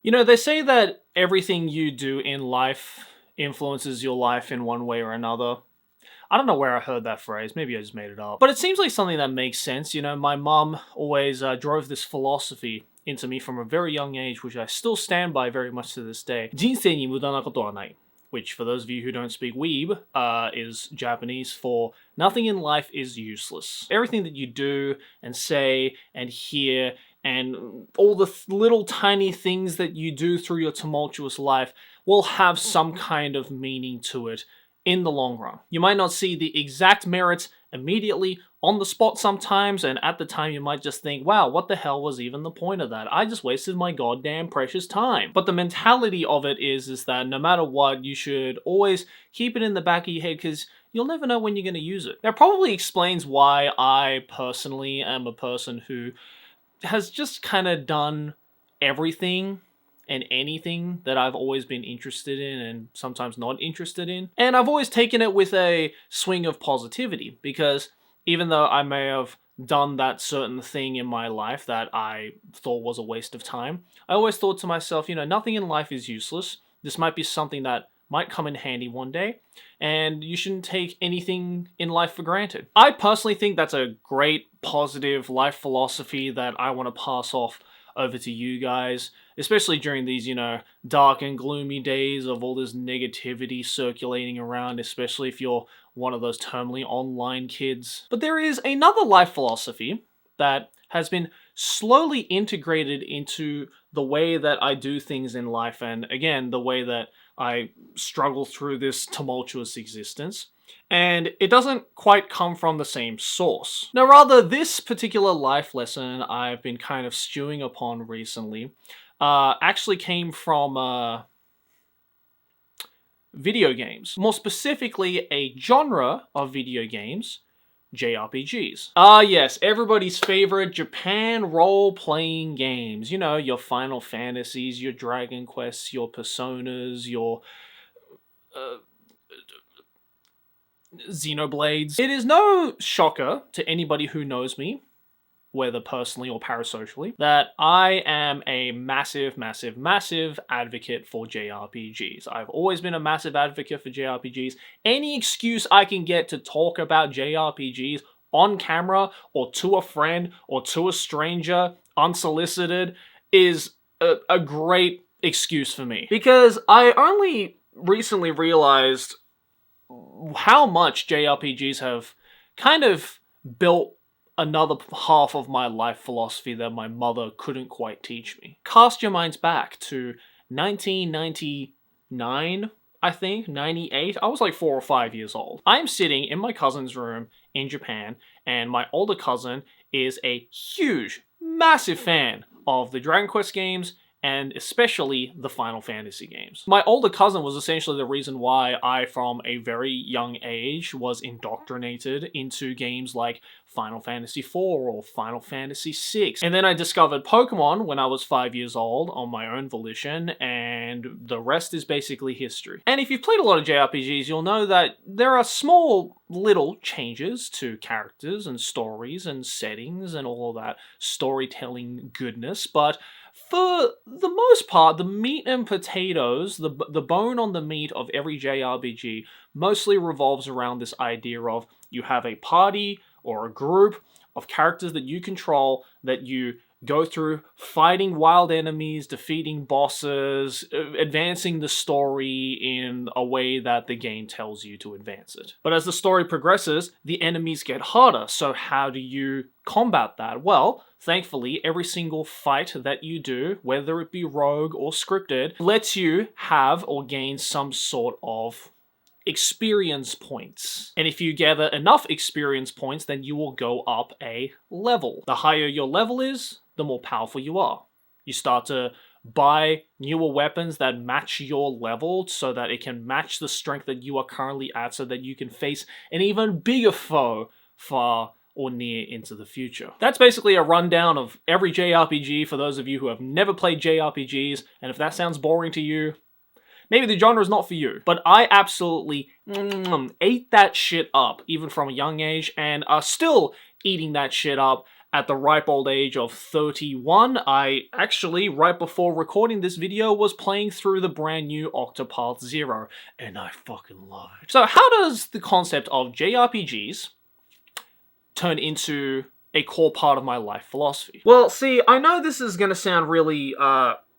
You know, they say that everything you do in life influences your life in one way or another. I don't know where I heard that phrase. Maybe I just made it up. But it seems like something that makes sense. You know, my mum always drove this philosophy into me from a very young age, which I still stand by very much to this day. 人生に無駄なことはない. Which, for those of you who don't speak weeb, is Japanese for nothing in life is useless. Everything that you do and say and hear and all the little tiny things that you do through your tumultuous life will have some kind of meaning to it in the long run. You might not see the exact merits immediately on the spot sometimes, and at the time you might just think, wow, what the hell was even the point of that? I just wasted my goddamn precious time. But the mentality of it is that no matter what, you should always keep it in the back of your head because you'll never know when you're going to use it. That probably explains why I personally am a person who has just kind of done everything and anything that I've always been interested in and sometimes not interested in. And I've always taken it with a swing of positivity because even though I may have done that certain thing in my life that I thought was a waste of time, I always thought to myself, you know, nothing in life is useless. This might be something that might come in handy one day, and you shouldn't take anything in life for granted. I personally think that's a great, positive life philosophy that I want to pass off over to you guys, especially during these, you know, dark and gloomy days of all this negativity circulating around, especially if you're one of those terminally online kids. But there is another life philosophy that has been slowly integrated into the way that I do things in life, and again, the way that I struggle through this tumultuous existence. And it doesn't quite come from the same source. Now, rather, this particular life lesson I've been kind of stewing upon recently actually came from video games. More specifically, a genre of video games, JRPGs. Ah yes, everybody's favorite Japan role-playing games. You know, your Final Fantasies, your Dragon Quests, your Personas, your Xenoblades. It is no shocker to anybody who knows me, whether personally or parasocially, that I am a massive, massive, massive advocate for JRPGs. I've always been a massive advocate for JRPGs. Any excuse I can get to talk about JRPGs on camera or to a friend or to a stranger, unsolicited, is a great excuse for me. Because I only recently realized how much JRPGs have kind of built another half of my life philosophy that my mother couldn't quite teach me. Cast your minds back to 1999, I think, 98. I was like 4 or 5 years old. I'm sitting in my cousin's room in Japan, and my older cousin is a huge, massive fan of the Dragon Quest games, and especially the Final Fantasy games. My older cousin was essentially the reason why I, from a very young age, was indoctrinated into games like Final Fantasy IV or Final Fantasy VI. And then I discovered Pokemon when I was 5 years old on my own volition, and the rest is basically history. And if you've played a lot of JRPGs, you'll know that there are small little changes to characters and stories and settings and all of that storytelling goodness, but for the most part, the meat and potatoes, the bone on the meat of every JRPG mostly revolves around this idea of you have a party or a group of characters that you control that you go through fighting wild enemies, defeating bosses, advancing the story in a way that the game tells you to advance it. But as the story progresses, the enemies get harder, so how do you combat that? Well, thankfully, every single fight that you do, whether it be rogue or scripted, lets you have or gain some sort of experience points. And if you gather enough experience points, then you will go up a level. The higher your level is, the more powerful you are. You start to buy newer weapons that match your level so that it can match the strength that you are currently at so that you can face an even bigger foe far or near into the future. That's basically a rundown of every JRPG for those of you who have never played JRPGs, and if that sounds boring to you, maybe the genre is not for you. But I absolutely ate that shit up, even from a young age, and are still eating that shit up at the ripe old age of 31, I actually, right before recording this video, was playing through the brand new Octopath Zero, and I fucking love it. So how does the concept of JRPGs turn into a core part of my life philosophy? Well, see, I know this is gonna sound really,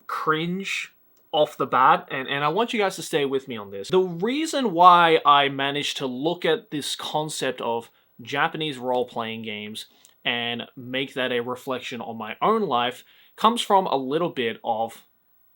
cringe off the bat, and I want you guys to stay with me on this. The reason why I managed to look at this concept of Japanese role-playing games and make that a reflection on my own life comes from a little bit of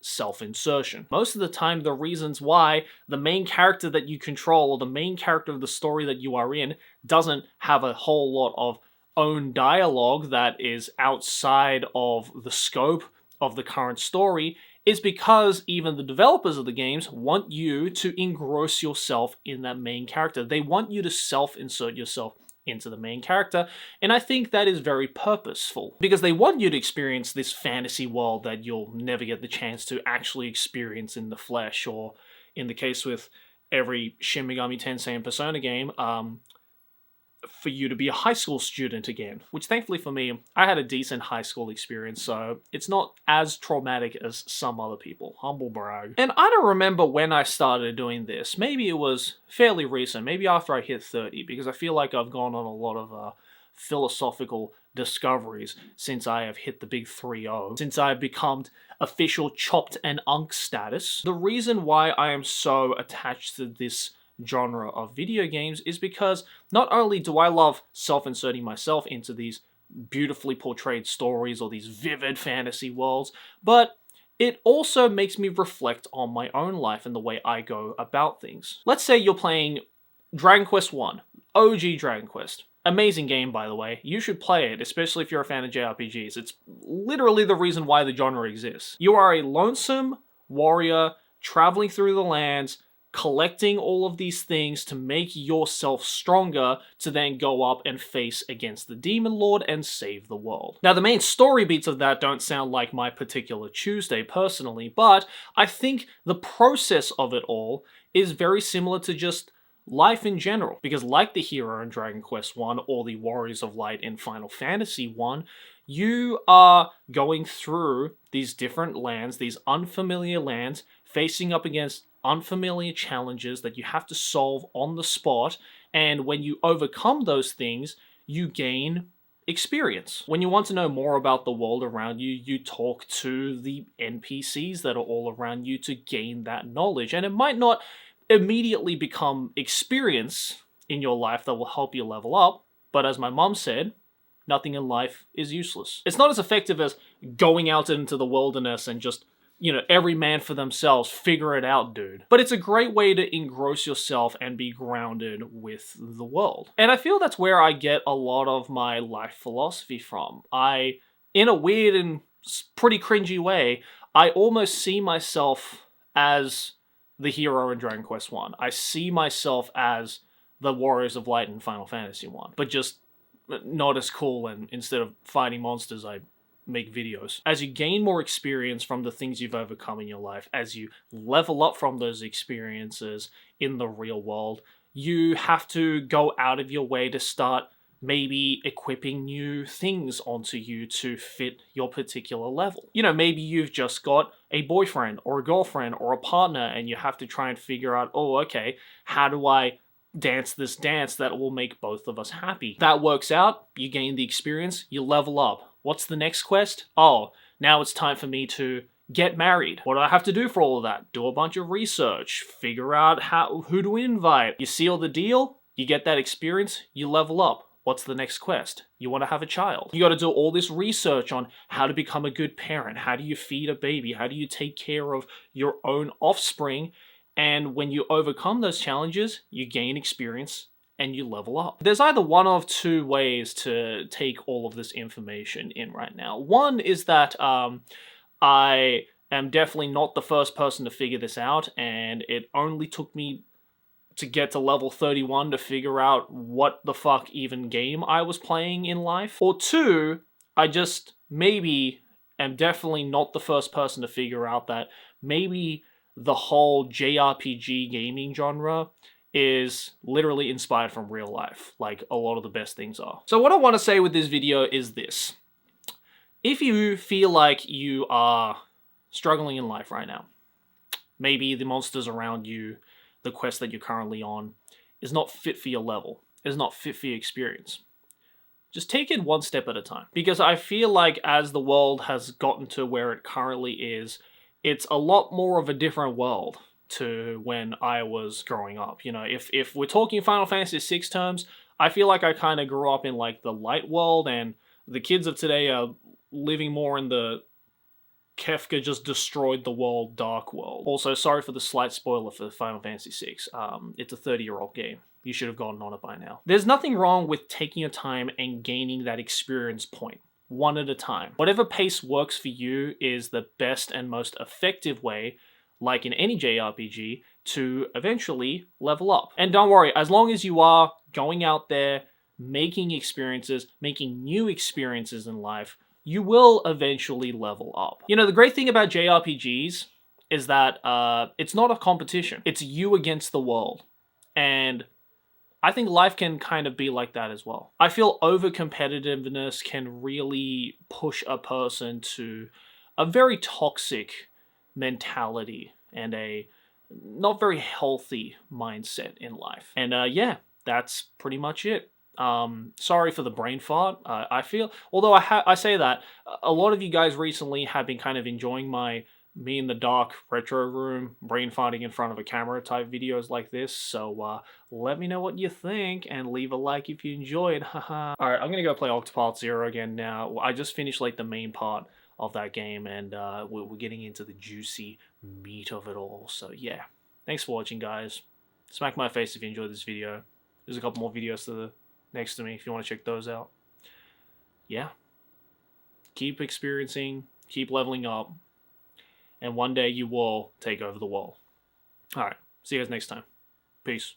self-insertion. Most of the time, the reasons why the main character that you control, or the main character of the story that you are in, doesn't have a whole lot of own dialogue that is outside of the scope of the current story is because even the developers of the games want you to engross yourself in that main character. They want you to self-insert yourself into the main character, and I think that is very purposeful, because they want you to experience this fantasy world that you'll never get the chance to actually experience in the flesh, or in the case with every Shin Megami Tensei and Persona game, for you to be a high school student again, which thankfully for me, I had a decent high school experience, so it's not as traumatic as some other people. Humble brag. And I don't remember when I started doing this. Maybe it was fairly recent, maybe after I hit 30, because I feel like I've gone on a lot of philosophical discoveries since I have hit the big 3-0, since I've become official chopped and unk status. The reason why I am so attached to this genre of video games is because not only do I love self-inserting myself into these beautifully portrayed stories or these vivid fantasy worlds, but it also makes me reflect on my own life and the way I go about things. Let's say you're playing Dragon Quest 1, OG Dragon Quest. Amazing game, by the way. You should play it, especially if you're a fan of JRPGs. It's literally the reason why the genre exists. You are a lonesome warrior traveling through the lands, collecting all of these things to make yourself stronger to then go up and face against the Demon Lord and save the world. Now, the main story beats of that don't sound like my particular Tuesday personally, but I think the process of it all is very similar to just life in general, because like the hero in Dragon Quest 1 or the Warriors of Light in Final Fantasy 1, you are going through these different lands, these unfamiliar lands, facing up against unfamiliar challenges that you have to solve on the spot, and when you overcome those things, you gain experience. When you want to know more about the world around you, you talk to the NPCs that are all around you to gain that knowledge, and it might not immediately become experience in your life that will help you level up, but as my mom said, nothing in life is useless. It's not as effective as going out into the wilderness and just, every man for themselves, figure it out, dude. But it's a great way to engross yourself and be grounded with the world. And I feel that's where I get a lot of my life philosophy from. In a weird and pretty cringy way, I almost see myself as the hero in Dragon Quest 1. I see myself as the Warriors of Light in Final Fantasy 1, but just not as cool, and instead of fighting monsters, I make videos. As you gain more experience from the things you've overcome in your life, as you level up from those experiences in the real world, you have to go out of your way to start maybe equipping new things onto you to fit your particular level. Maybe you've just got a boyfriend or a girlfriend or a partner and you have to try and figure out, oh, okay, how do I dance this dance that will make both of us happy? That works out, you gain the experience, you level up. What's the next quest? Oh, now it's time for me to get married. What do I have to do for all of that? Do a bunch of research, figure out who to invite. You seal the deal, you get that experience, you level up. What's the next quest? You want to have a child. You got to do all this research on how to become a good parent. How do you feed a baby? How do you take care of your own offspring? And when you overcome those challenges, you gain experience and you level up. There's either one of two ways to take all of this information in right now. One is that I am definitely not the first person to figure this out, and it only took me to get to level 31 to figure out what the fuck even game I was playing in life. Or two, I just maybe am definitely not the first person to figure out that maybe the whole JRPG gaming genre is literally inspired from real life, like a lot of the best things are. So what I want to say with this video is this. If you feel like you are struggling in life right now, maybe the monsters around you, the quest that you're currently on, is not fit for your level, is not fit for your experience, just take it one step at a time. Because I feel like as the world has gotten to where it currently is, it's a lot more of a different world to when I was growing up. You know, if we're talking Final Fantasy VI terms, I feel like I kind of grew up in like the light world, and the kids of today are living more in the Kefka just destroyed the world dark world. Also, sorry for the slight spoiler for Final Fantasy VI. It's a 30-year-old game. You should have gotten on it by now. There's nothing wrong with taking your time and gaining that experience point, one at a time. Whatever pace works for you is the best and most effective way, like in any JRPG, to eventually level up. And don't worry, as long as you are going out there, making experiences, making new experiences in life, you will eventually level up. You know, the great thing about JRPGs is that it's not a competition. It's you against the world. And I think life can kind of be like that as well. I feel over-competitiveness can really push a person to a very toxic mentality and a not very healthy mindset in life. And yeah, that's pretty much it. Sorry for the brain fart. I feel, although I say that, a lot of you guys recently have been kind of enjoying my me in the dark retro room brain farting in front of a camera type videos like this. So let me know what you think and leave a like if you enjoyed. Haha. All right, I'm gonna go play Octopath Zero again now. I just finished like the main part of that game, and we're getting into the juicy meat of it all. So yeah, thanks for watching, guys. Smack my face if you enjoyed this video. There's a couple more videos to the next to me if you want to check those out. Yeah. Keep experiencing, keep leveling up, and one day you will take over the world. Alright, see you guys next time. Peace.